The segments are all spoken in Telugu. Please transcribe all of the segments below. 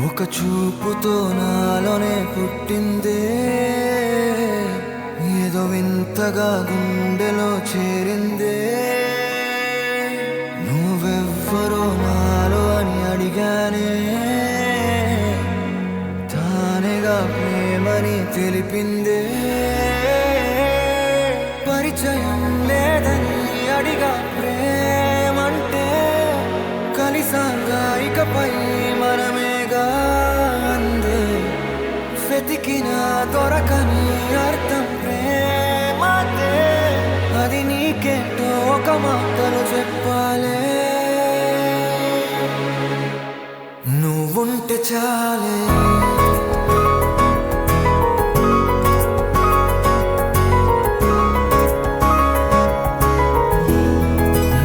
ఒక చూపుతో నాలోనే పుట్టిందే, ఏదో వింతగా గుండెలో చేరిందే. నువ్వెవ్వరో నాలో అని అడిగానే, తానేగా ప్రేమని తెలిపిందే. పరిచయం లేదని అడిగా ప్రేమంటే, కలిసాగా ఇకపై మనమేగా అందే. వెతికినా దొరకని అర్థం ప్రేమదే, అది నీకేంటో ఒక మాటలు చెప్పాలే. నువ్వుంటే చాలే,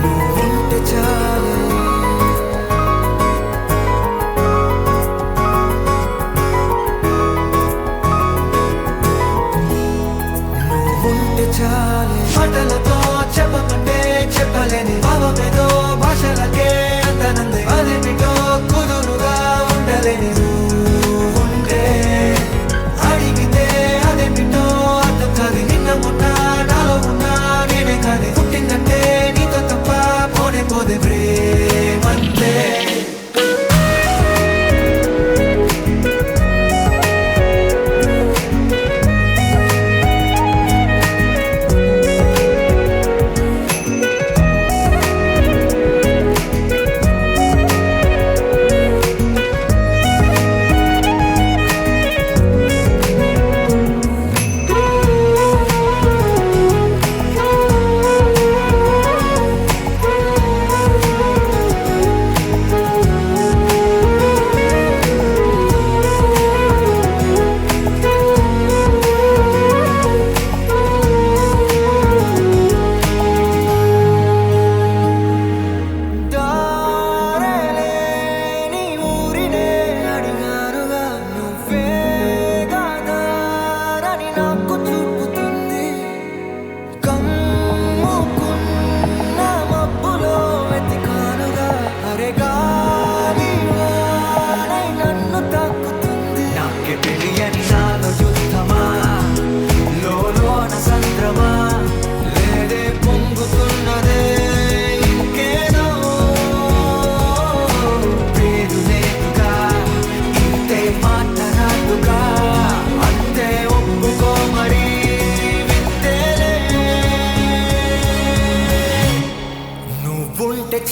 నువ్వుంటే చాలే, నువ్వుంటే చాలే. మాటలతో చెప్పమంటే చెప్పలేని భావమేదో భాషలకే అందనందే. అదేమిటో కుదురుగా ఉండలేని నువ్వుంటే, అడిగితే అదేమిటో అర్థం కాదు. నిన్న మొన్న నాలో ఉన్నా నేనే కాదే. పుట్టిందంటే నీతో తప్ప పోనే పోదే ప్రేమంతే.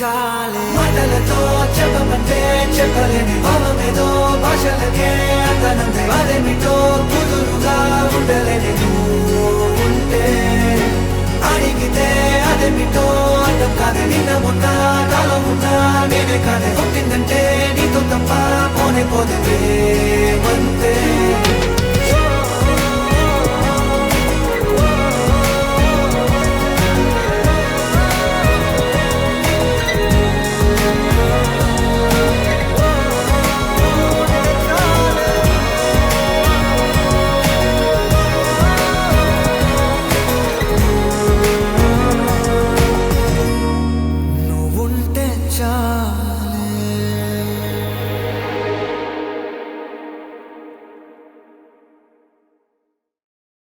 చాలే. మాటలతో చెప్పమంటే చెప్పలేని భావమేదో భాషలకే అందనందే. అదేమిటో కుదురుగా ఉండలేని నువ్వుంటే, అడిగితే అదేమిటో అర్థం కాదే. నిన్న మొన్న నాలో ఉన్నా నేనే కాదే. పుట్టిందంటే నీతో తప్ప పోనే పోదే.